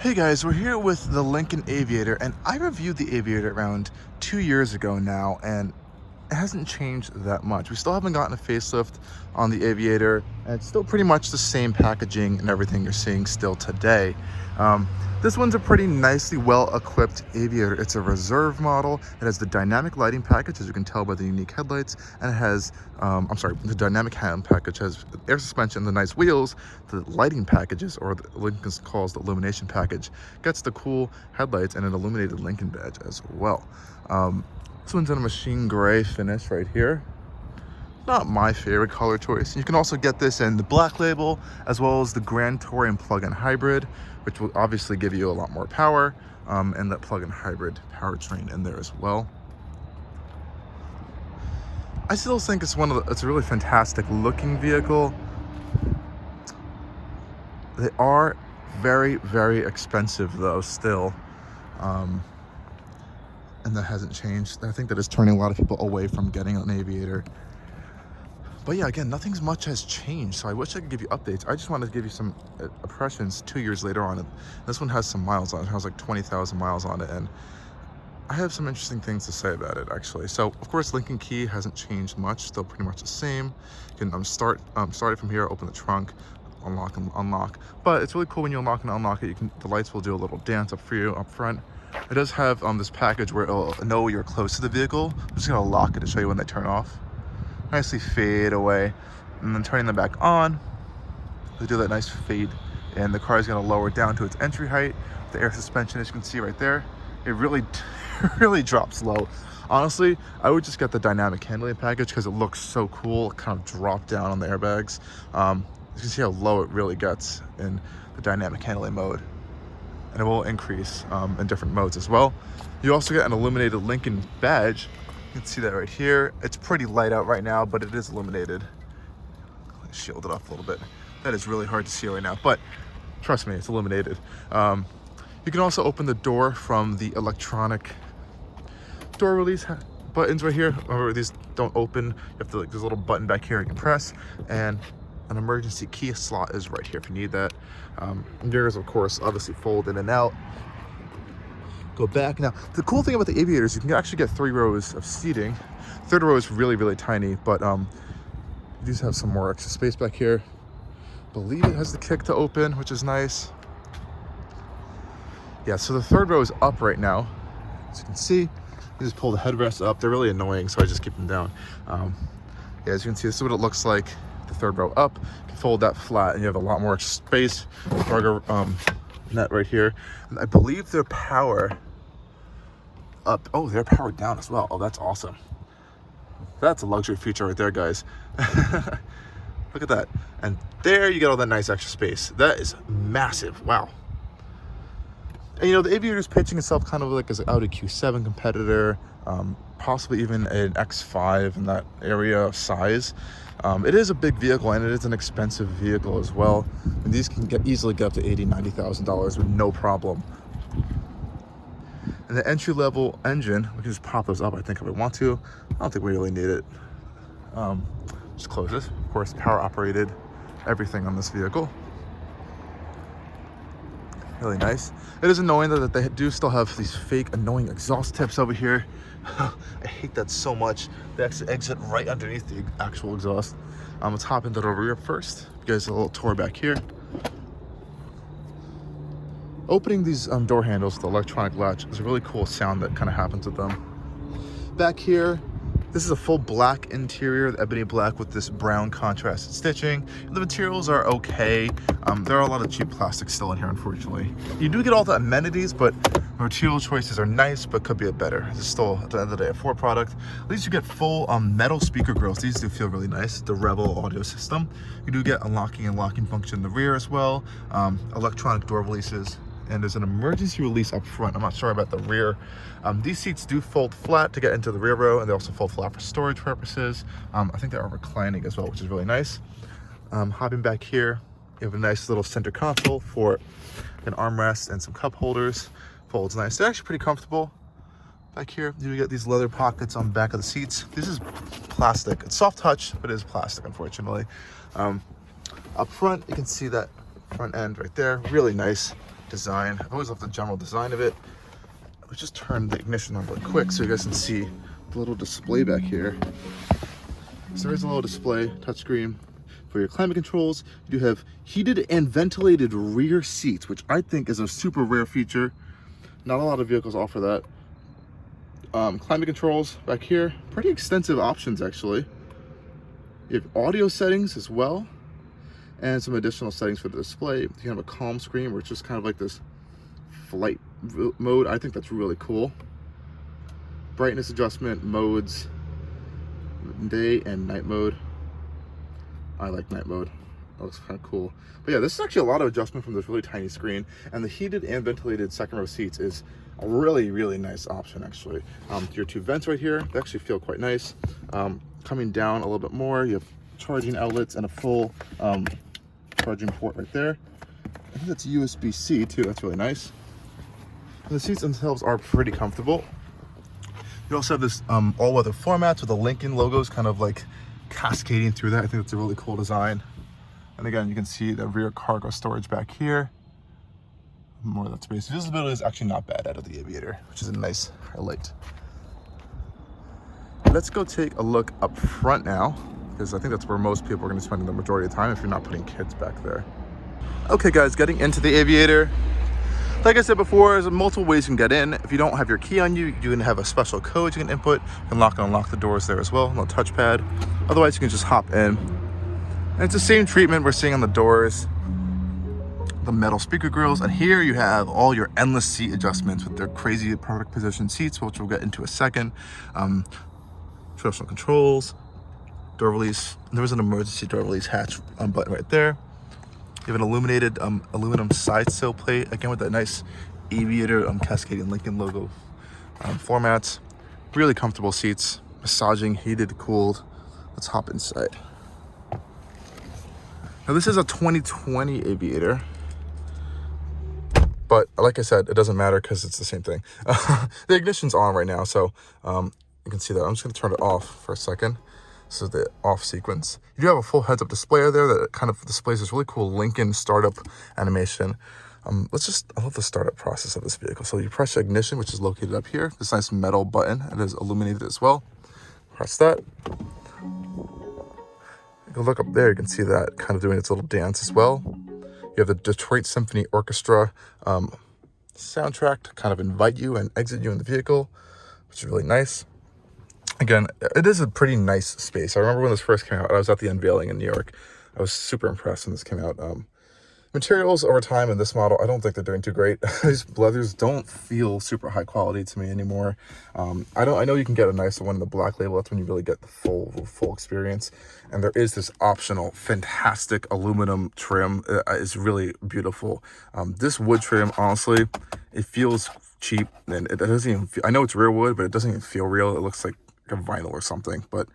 Hey guys, we're here with the Lincoln Aviator, and I reviewed the Aviator around 2 years ago now, and it hasn't changed that much. We still haven't gotten a facelift on the Aviator, and it's still pretty much the same packaging and everything you're seeing still today. This one's a pretty nicely well-equipped Aviator. It's a reserve model. It has the dynamic lighting package, as you can tell by the unique headlights, and it has, the dynamic hand package has air suspension, the nice wheels. The lighting packages, or the Lincoln calls the illumination package, gets the cool headlights and an illuminated Lincoln badge as well. This one's in a machine gray finish right here. Not my favorite color choice. You can also get this in the black label, as well as the Grand Touring plug-in hybrid, which will obviously give you a lot more power, and that plug-in hybrid powertrain in there as well. I still think it's it's a really fantastic looking vehicle. They are very, very expensive though still. And that hasn't changed. I think that is turning a lot of people away from getting an Aviator. But yeah, again, nothing's much has changed, so I wish I could give you updates. I just wanted to give you some impressions 2 years later on it. This one has some miles on it. It has like 20,000 miles on it, and I have some interesting things to say about it, actually. So, of course, Lincoln key hasn't changed much, still pretty much the same. You can start it from here, open the trunk, unlock and unlock. But it's really cool when you unlock and unlock it. The lights will do a little dance up for you up front. It does have this package where it'll know you're close to the vehicle. I'm just gonna lock it to show you when they turn off. Nicely fade away, and then turning them back on, they do that nice fade, and the car is going to lower down to its entry height. The air suspension, as you can see right there, it really drops low. Honestly, I would just get the dynamic handling package because it looks so cool. It kind of drop down on the airbags. You can see how low it really gets in the dynamic handling mode, and it will increase in different modes as well. You also get an illuminated Lincoln badge. You can see that right here. It's pretty light out right now, but it is illuminated. Shield it up a little bit. That is really hard to see right now, but trust me, it's illuminated. You can also open the door from the electronic door release buttons right here. Or these don't open. You have to, there's a little button back here you can press, and an emergency key slot is right here if you need that. Mirrors, of course, obviously fold in and out. Go back. Now, the cool thing about the Aviator is you can actually get 3 rows of seating. Third row is really, really tiny, but you just have some more extra space back here. I believe it has the kick to open, which is nice. Yeah, so the third row is up right now. As you can see, you just pull the headrests up. They're really annoying, so I just keep them down. Yeah, as you can see, this is what it looks like. The third row up. You can fold that flat, and you have a lot more space. Cargo net right here. And I believe their power up. Oh, they're powered down as well. Oh, that's awesome. That's a luxury feature right there, guys. Look at that. And there you get all that nice extra space. That is massive. Wow. And you know, the Aviator is pitching itself kind of like as an Audi Q7 competitor, possibly even an X5 in that area of size. It is a big vehicle, and it is an expensive vehicle as well. And these can easily get up to $80,000, $90,000 with no problem. And the entry-level engine, we can just pop those up, I think, if we want to. I don't think we really need it. Just close this. Of course, power operated, everything on this vehicle. Really nice. It is annoying though that they do still have these fake annoying exhaust tips over here. I hate that so much. They actually exit right underneath the actual exhaust. Let's hop into the rear first. You guys, a little tour back here. Opening these door handles, the electronic latch, is a really cool sound that kind of happens with them. Back here, this is a full black interior, the ebony black with this brown contrasted stitching. The materials are okay. There are a lot of cheap plastics still in here, unfortunately. You do get all the amenities, but material choices are nice, but could be better. This is still, at the end of the day, a Ford product. At least you get full metal speaker grills. These do feel really nice. The Rebel audio system. You do get unlocking and locking function in the rear as well. Electronic door releases. And there's an emergency release up front. I'm not sure about the rear. These seats do fold flat to get into the rear row, and they also fold flat for storage purposes. I think they are reclining as well, which is really nice. Hopping back here, you have a nice little center console for an armrest and some cup holders. Folds nice. They're actually pretty comfortable. Back here, you get these leather pockets on the back of the seats. This is plastic. It's soft touch, but it is plastic, unfortunately. Up front, you can see that front end right there. Really nice. design. I've always loved the general design of it. Let's just turn the ignition on really quick so you guys can see the little display back here. So there is a little display, touchscreen for your climate controls. You do have heated and ventilated rear seats, which I think is a super rare feature. Not a lot of vehicles offer that. Climate controls back here, pretty extensive options actually. You have audio settings as well, and some additional settings for the display. You have a calm screen where it's just kind of like this flight mode. I think that's really cool. Brightness adjustment modes, day and night mode. I like night mode. That looks kind of cool. But yeah, this is actually a lot of adjustment from this really tiny screen, and the heated and ventilated second row seats is a really, really nice option actually. Your two vents right here, they actually feel quite nice. Coming down a little bit more, you have charging outlets and a full charging port right there. I think that's USB-C too, that's really nice. And the seats themselves are pretty comfortable. You also have this all-weather floor mats with the Lincoln logos kind of like cascading through that. I think that's a really cool design. And again, you can see the rear cargo storage back here. More of that space. Visibility is actually not bad out of the Aviator, which is a nice highlight. Let's go take a look up front now, because I think that's where most people are going to spend the majority of the time if you're not putting kids back there. Okay guys, getting into the Aviator. Like I said before, there's multiple ways you can get in. If you don't have your key on you, you can have a special code you can input. You can lock and unlock the doors there as well, no touchpad. Otherwise, you can just hop in. And it's the same treatment we're seeing on the doors. The metal speaker grills, and here you have all your endless seat adjustments with their crazy product position seats, which we'll get into a second. Traditional controls, door release. There was an emergency door release hatch button right there. You have an illuminated aluminum side sill plate, again with that nice Aviator cascading Lincoln logo formats. Really comfortable seats, massaging, heated, cooled. Let's hop inside. Now this is a 2020 Aviator, but like I said, it doesn't matter because it's the same thing. The ignition's on right now, so you can see that. I'm just gonna turn it off for a second. This is the off sequence. You do have a full heads-up display there that kind of displays this really cool Lincoln startup animation. I love the startup process of this vehicle. So you press ignition, which is located up here. This nice metal button, it is illuminated as well. Press that. You can look up there, you can see that kind of doing its little dance as well. You have the Detroit Symphony Orchestra soundtrack to kind of invite you and exit you in the vehicle, which is really nice. Again, it is a pretty nice space. I remember when this first came out, I was at the unveiling in New York. I was super impressed when this came out. Materials over time in this model, I don't think they're doing too great. These leathers don't feel super high quality to me anymore. I know you can get a nicer one in the black label. That's when you really get the full experience. And there is this optional fantastic aluminum trim. It's really beautiful. This wood trim, honestly, it feels cheap, and it doesn't even feel, I know it's real wood, but it doesn't even feel real. It looks like a vinyl or something. But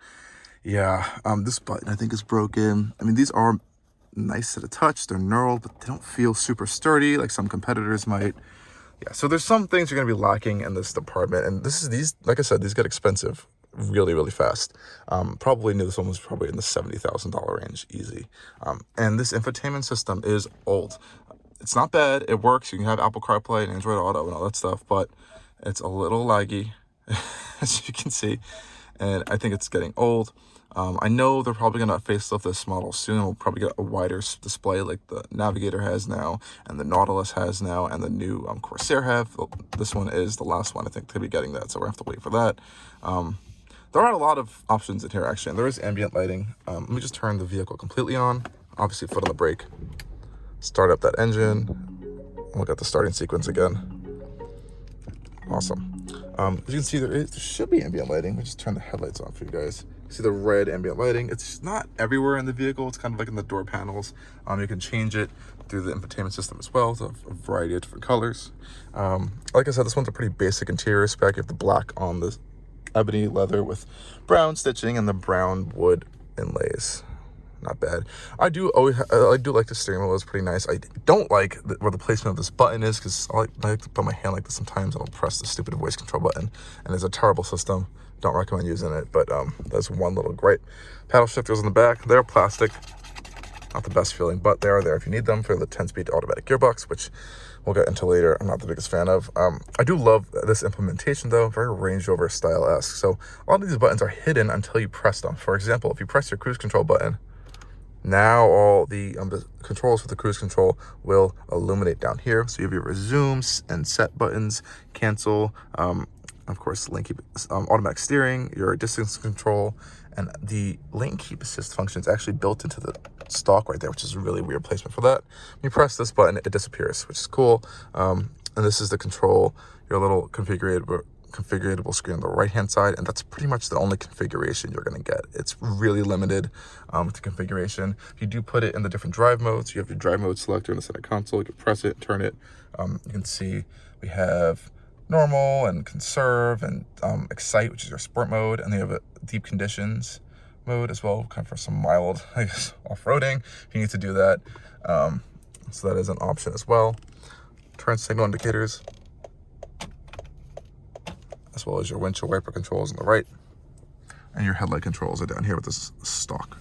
yeah, this button I think is broken. I mean, these are nice to the touch, they're knurled, but they don't feel super sturdy like some competitors might. Yeah, so there's some things you're gonna be lacking in this department, and these, like I said, these get expensive really fast. Probably knew this one was probably in the $70,000 range, easy. And this infotainment system is old. It's not bad, it works. You can have Apple CarPlay and Android Auto and all that stuff, but it's a little laggy, as you can see, and I think it's getting old. I know they're probably going to facelift this model soon. We'll probably get a wider display like the Navigator has now, and the Nautilus has now, and the new Corsair have. This one is the last one, I think, to be getting that, so we'll have to wait for that. There are a lot of options in here, actually, and there is ambient lighting. Let me just turn the vehicle completely on. Obviously, foot on the brake. Start up that engine. Look at the starting sequence again. Awesome. As you can see, there should be ambient lighting. Let me just turn the headlights on for you guys. See the red ambient lighting. It's not everywhere in the vehicle. It's kind of like in the door panels. You can change it through the infotainment system as well to a variety of different colors. Like I said, this one's a pretty basic interior spec. You have the black on the ebony leather with brown stitching and the brown wood inlays. Not bad. I do like the steering wheel. It's pretty nice. I don't like where the placement of this button is, because I like to put my hand like this sometimes and I'll press the stupid voice control button, and it's a terrible system. Don't recommend using it, but that's one little gripe. Paddle shifters on the back, they're plastic. Not the best feeling, but they are there if you need them for the 10-speed automatic gearbox, which we'll get into later, I'm not the biggest fan of. I do love this implementation though, very Range Rover style-esque. So a lot of these buttons are hidden until you press them. For example, if you press your cruise control button, now all the controls for the cruise control will illuminate down here. So you have your resume and set buttons, cancel, of course, lane keep, automatic steering, your distance control, and the lane keep assist function is actually built into the stock right there, which is a really weird placement for that. When you press this button, it disappears, which is cool. And this is the control, your little configuratable screen on the right hand side, and that's pretty much the only configuration you're going to get. It's really limited to configuration. If you do put it in the different drive modes, you have your drive mode selector in the center console. You can press it, turn it. You can see we have normal and conserve and excite, which is your sport mode, and they have a deep conditions mode as well, kind of for some mild, I guess, off-roading if you need to do that. So that is an option as well. Turn signal indicators, as well as your windshield wiper controls on the right, and your headlight controls are down here with this stock.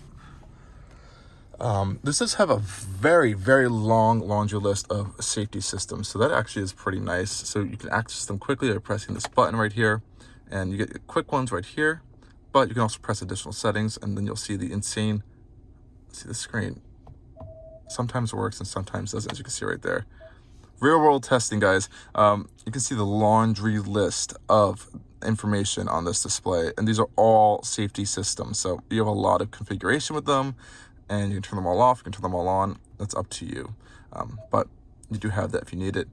This does have a very, very long laundry list of safety systems, so that actually is pretty nice. So you can access them quickly by pressing this button right here, and you get quick ones right here, but you can also press additional settings, and then you'll see the insane, see the screen. Sometimes it works and sometimes doesn't, as you can see right there. Real world testing, guys. You can see the laundry list of information on this display, and these are all safety systems. So you have a lot of configuration with them, and you can turn them all off, you can turn them all on. That's up to you. But you do have that if you need it.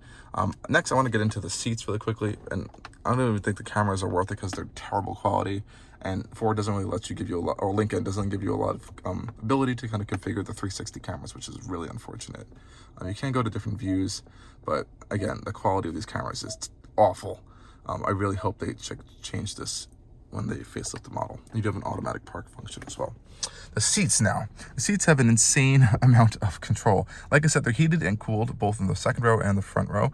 Next, I want to get into the seats really quickly, and I don't even think the cameras are worth it because they're terrible quality. And Ford doesn't really let you give you a lot, or Lincoln doesn't give you a lot of ability to kind of configure the 360 cameras, which is really unfortunate. You can go to different views, but again, the quality of these cameras is awful. I really hope they change this when they facelift the model. You do have an automatic park function as well. The seats now. The seats have an insane amount of control. Like I said, they're heated and cooled, both in the second row and the front row.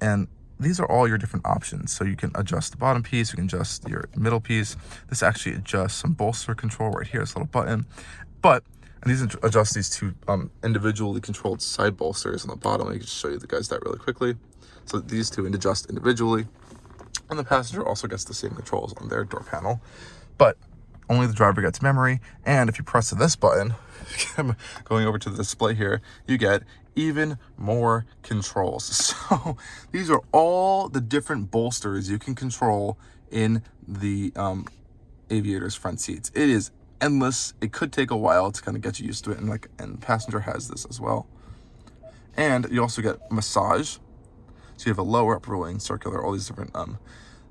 And these are all your different options. So you can adjust the bottom piece, you can adjust your middle piece. This actually adjusts some bolster control right here, this little button. And these adjust these two individually controlled side bolsters on the bottom. I can just show you the guys that really quickly. So these two adjust individually. And the passenger also gets the same controls on their door panel, but only the driver gets memory. And if you press this button, going over to the display here, you get even more controls. So these are all the different bolsters you can control in the Aviator's front seats. It is endless. It could take a while to kind of get you used to it, and the passenger has this as well. And you also get massage. So you have a lower, upper, rolling, circular, all these different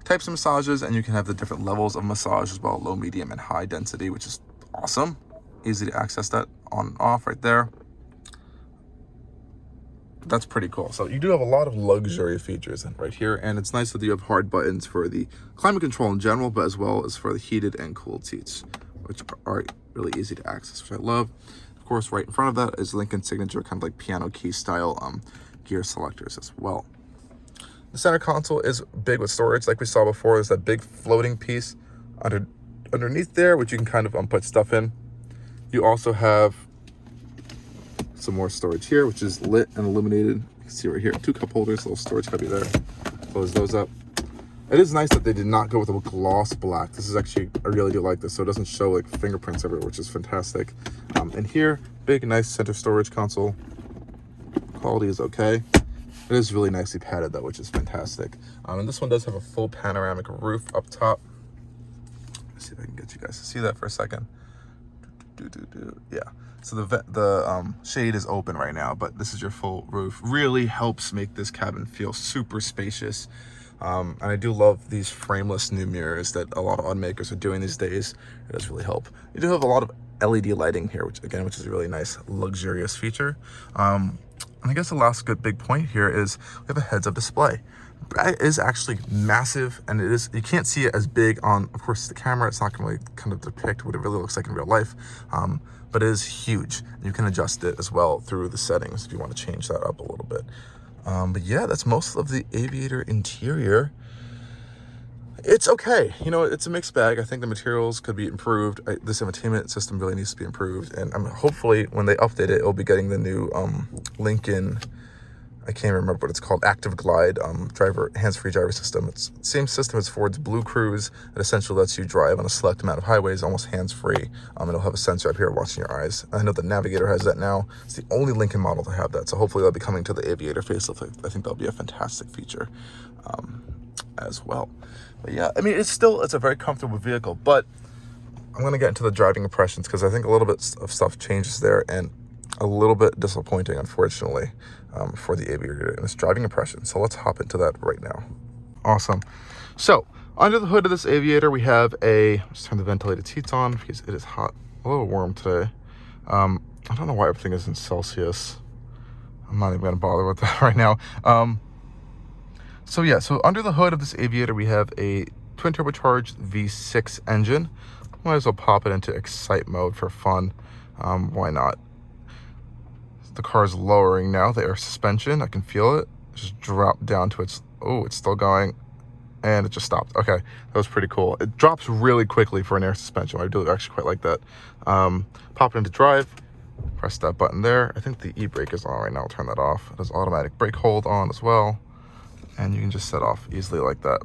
types of massages, and you can have the different levels of massage as well, low, medium, and high density, which is awesome. Easy to access that on and off right there. That's pretty cool. So you do have a lot of luxury features right here, and it's nice that you have hard buttons for the climate control in general, but as well as for the heated and cooled seats, which are really easy to access, which I love. Of course, right in front of that is Lincoln signature, kind of like piano key style gear selectors as well. The center console is big with storage, like we saw before. There's that big floating piece underneath there, which you can kind of put stuff in. You also have some more storage here, which is lit and illuminated. You can see right here, 2 cup holders, little storage cubby there. Close those up. It is nice that they did not go with a gloss black. This is actually, I really do like this, so it doesn't show like fingerprints everywhere, which is fantastic. And here, big, nice center storage console. Quality is okay. It is really nicely padded though, which is fantastic. And this one does have a full panoramic roof up top. Let's see if I can get you guys to see that for a second. Yeah. So the shade is open right now, but this is your full roof. Really helps make this cabin feel super spacious. And I do love these frameless new mirrors that a lot of automakers are doing these days. It does really help. You do have a lot of LED lighting here, which is a really nice, luxurious feature. And I guess the last good big point here is we have a heads-up display. It is actually massive, and you can't see it as big on, of course, the camera. It's not going to really kind of depict what it really looks like in real life, but it is huge. You can adjust it as well through the settings if you want to change that up a little bit. But yeah, that's most of the Aviator interior. It's okay. You know, it's a mixed bag. I think the materials could be improved. This infotainment system really needs to be improved. And hopefully when they update it, it'll be getting the new Lincoln I can't even remember what it's called, Active Glide, hands-free driver system. It's the same system as Ford's Blue Cruise. It essentially lets you drive on a select amount of highways, almost hands-free. It'll have a sensor up here watching your eyes. I know the Navigator has that now. It's the only Lincoln model to have that, so hopefully that'll be coming to the Aviator facelift. I think that'll be a fantastic feature as well. But yeah, I mean, it's a very comfortable vehicle, but I'm going to get into the driving impressions because I think a little bit of stuff changes there, and a little bit disappointing, unfortunately, for the Aviator and its driving impression. So let's hop into that right now. Awesome. So under the hood of this Aviator, we have let's turn the ventilated seats on because it is hot, a little warm today. I don't know why everything is in Celsius. I'm not even going to bother with that right now. So under the hood of this Aviator, we have a twin turbocharged V6 engine. Might as well pop it into Excite mode for fun. Why not? The car is lowering now, the air suspension. I can feel it. Just drop down to it's still going. And it just stopped. Okay, that was pretty cool. It drops really quickly for an air suspension. I do actually quite like that. Pop it into drive. Press that button there. I think the e-brake is on right now. I'll turn that off. It has automatic brake hold on as well. And you can just set off easily like that.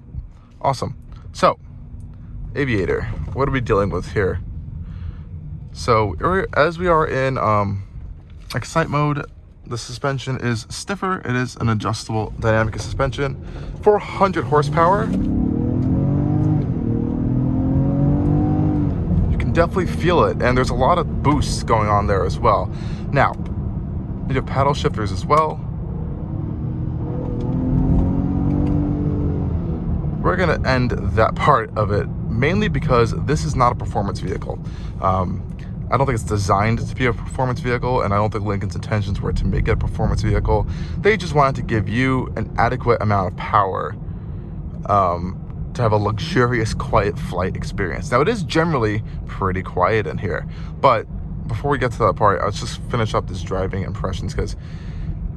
Awesome. So, Aviator, what are we dealing with here? So, as we are in Excite mode, the suspension is stiffer. It is an adjustable dynamic suspension. 400 horsepower. You can definitely feel it, and there's a lot of boosts going on there as well. Now, you have paddle shifters as well. We're gonna end that part of it mainly because this is not a performance vehicle. I don't think it's designed to be a performance vehicle, and I don't think Lincoln's intentions were to make it a performance vehicle. They just wanted to give you an adequate amount of power to have a luxurious, quiet flight experience. Now, it is generally pretty quiet in here, but before we get to that part, let's just finish up this driving impressions because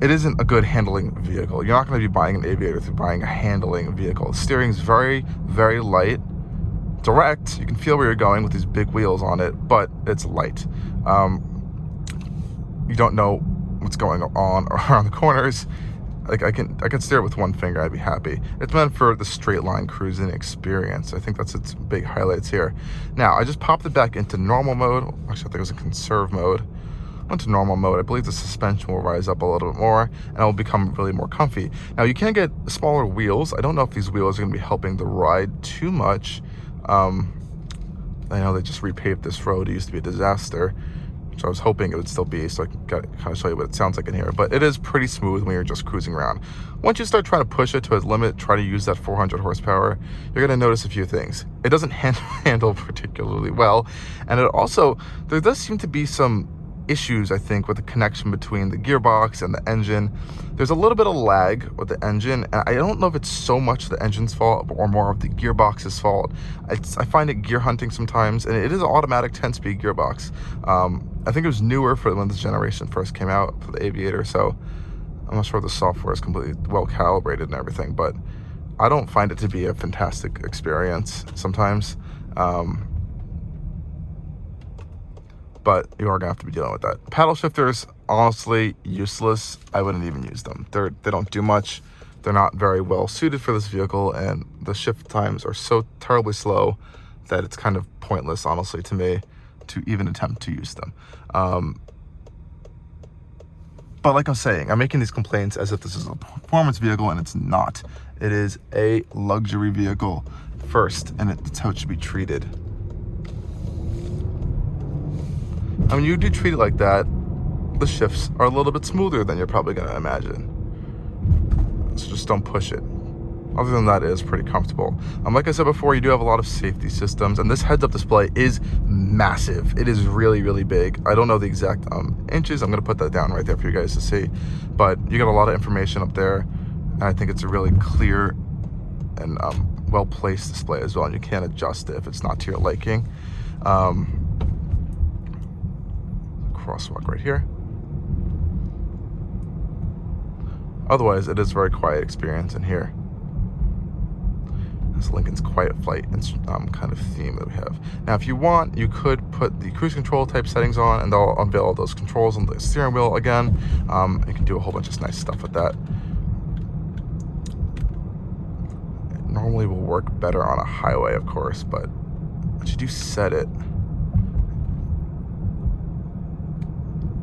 it isn't a good handling vehicle. You're not going to be buying an Aviator if you're buying a handling vehicle. The steering's very, very light. Direct, you can feel where you're going with these big wheels on it, but it's light. You don't know what's going on around the corners. Like I can steer with one finger, I'd be happy. It's meant for the straight line cruising experience. I think that's its big highlights here. Now, I just popped it back into normal mode. Actually, I think it was in conserve mode. Went to normal mode. I believe the suspension will rise up a little bit more and it will become really more comfy. Now, you can get smaller wheels. I don't know if these wheels are going to be helping the ride too much. I know they just repaved this road. It used to be a disaster, which I was hoping it would still be, so I can kind of show you what it sounds like in here. But it is pretty smooth when you're just cruising around. Once you start trying to push it to its limit, try to use that 400 horsepower, you're going to notice a few things. It doesn't handle particularly well, and there does seem to be some issues, I think, with the connection between the gearbox and the engine. There's a little bit of lag with the engine, and I don't know if it's so much the engine's fault or more of the gearbox's fault. I find it gear hunting sometimes, and it is an automatic 10-speed gearbox. I think it was newer for when this generation first came out for the Aviator, so I'm not sure the software is completely well calibrated and everything, but I don't find it to be a fantastic experience sometimes. But you are gonna have to be dealing with that. Paddle shifters, honestly, useless. I wouldn't even use them. They don't do much. They're not very well suited for this vehicle, and the shift times are so terribly slow that it's kind of pointless, honestly, to me, to even attempt to use them. But like I'm saying, I'm making these complaints as if this is a performance vehicle, and it's not. It is a luxury vehicle first, and it's how it should be treated. And when you do treat it like that, the shifts are a little bit smoother than you're probably going to imagine. So just don't push it. Other than that, it is pretty comfortable. Like I said before, you do have a lot of safety systems, and this heads-up display is massive. It is really, really big. I don't know the exact inches. I'm going to put that down right there for you guys to see. But you got a lot of information up there, and I think it's a really clear and well-placed display as well, and you can't adjust it if it's not to your liking. Crosswalk right here. Otherwise, it is a very quiet experience in here. It's Lincoln's quiet flight kind of theme that we have. Now, if you want, you could put the cruise control type settings on, and they'll unveil all those controls on the steering wheel again. You can do a whole bunch of nice stuff with that. It normally will work better on a highway, of course, but once you do set it,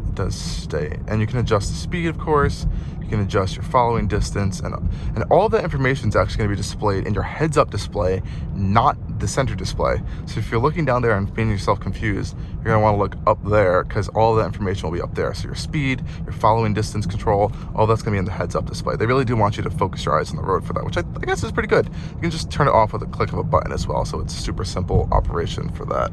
it does stay. And you can adjust the speed, of course. You can adjust your following distance, and all that information is actually going to be displayed in your heads-up display, not the center display. So if you're looking down there and being yourself confused, you're going to want to look up there, because all that information will be up there. So your speed, your following distance control, all that's going to be in the heads-up display. They really do want you to focus your eyes on the road for that, which I guess is pretty good. You can just turn it off with a click of a button as well, so it's a super simple operation for that.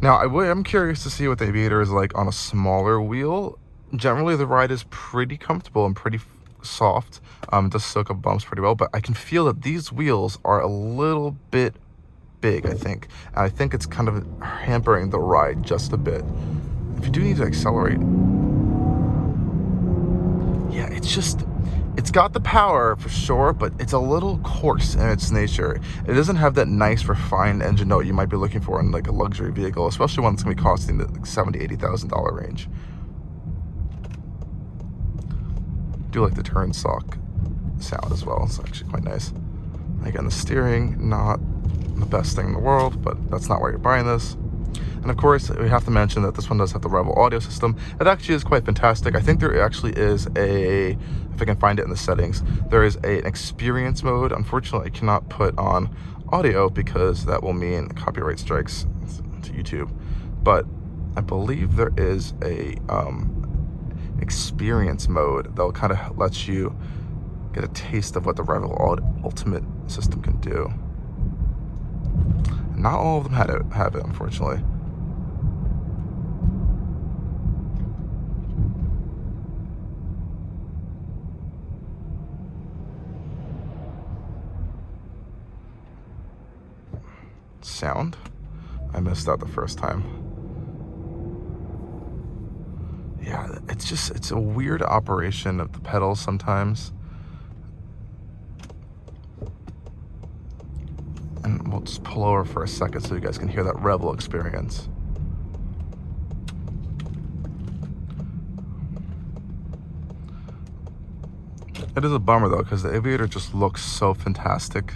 Now, I'm curious to see what the Aviator is like on a smaller wheel. Generally, the ride is pretty comfortable and pretty soft. It does soak up bumps pretty well, but I can feel that these wheels are a little bit big, I think. And I think it's kind of hampering the ride just a bit. If you do need to accelerate, yeah, it's got the power for sure, but it's a little coarse in its nature. It doesn't have that nice refined engine note you might be looking for in like a luxury vehicle, especially one that's gonna be costing the $70,000-$80,000 range. I do like the turn sock sound as well. It's actually quite nice. Again, the steering, not the best thing in the world, but that's not why you're buying this. And of course, we have to mention that this one does have the Revel audio system. It actually is quite fantastic. I think there actually is if I can find it in the settings, there is an experience mode. Unfortunately, I cannot put on audio because that will mean copyright strikes to YouTube. But I believe there is a experience mode that will kind of let you get a taste of what the Revel Ultimate system can do. Not all of them have it, unfortunately. Sound, I missed out the first time. Yeah, it's a weird operation of the pedals sometimes. And we'll just pull over for a second so you guys can hear that Revel experience. It is a bummer though, because the Aviator just looks so fantastic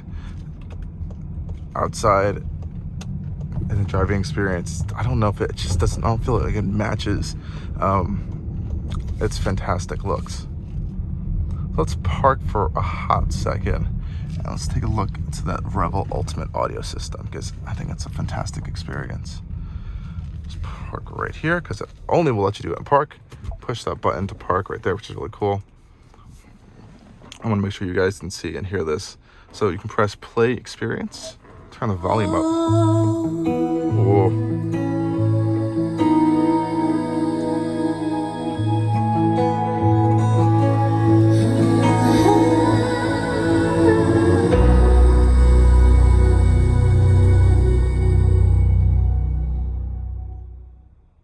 outside in the driving experience. I don't know if it just doesn't, I don't feel like it matches its fantastic looks. Let's park for a hot second and let's take a look into that Revel Ultimate audio system, because I think it's a fantastic experience. Just park right here, because it only will let you do it in park. Push that button to park right there, which is really cool. I want to make sure you guys can see and hear this. So you can press play experience, turn the volume up. Whoa.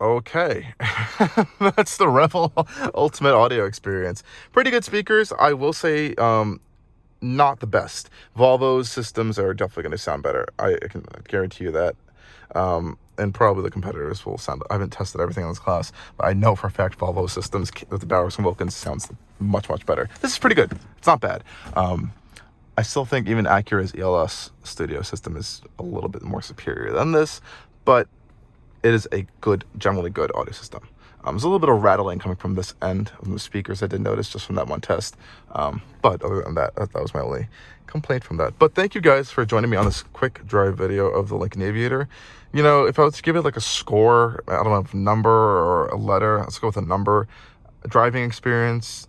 Okay, that's the Revel Ultimate audio experience. Pretty good speakers, I will say. Not the best. Volvo's systems are definitely going to sound better. I can guarantee you that. And probably the competitors will sound. I haven't tested everything in this class, but I know for a fact Volvo systems with the Bowers and Wilkins sounds much better. This is pretty good. It's not bad. I still think even Acura's ELS studio system is a little bit more superior than this, but it is a generally good audio system. There's a little bit of rattling coming from this end of the speakers I did notice just from that one test. But other than that, that was my only complaint from that. But thank you guys for joining me on this quick drive video of the Lincoln Aviator. You know, if I was to give it like a score, I don't know, if a number or a letter, let's go with a number. Driving experience,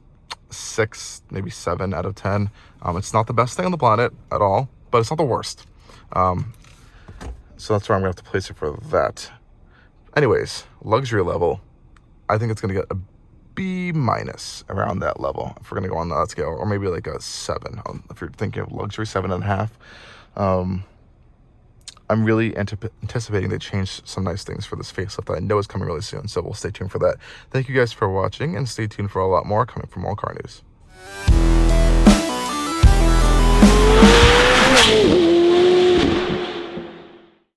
6, maybe 7 out of 10. It's not the best thing on the planet at all, but it's not the worst. So that's where I'm gonna have to place it for that. Anyways, luxury level, I think it's going to get a B- around that level if we're going to go on that scale, or maybe like a 7 if you're thinking of luxury, 7.5. I'm really anticipating they change some nice things for this facelift that I know is coming really soon, so we'll stay tuned for that. Thank you guys for watching, and stay tuned for a lot more coming from Allcarnews.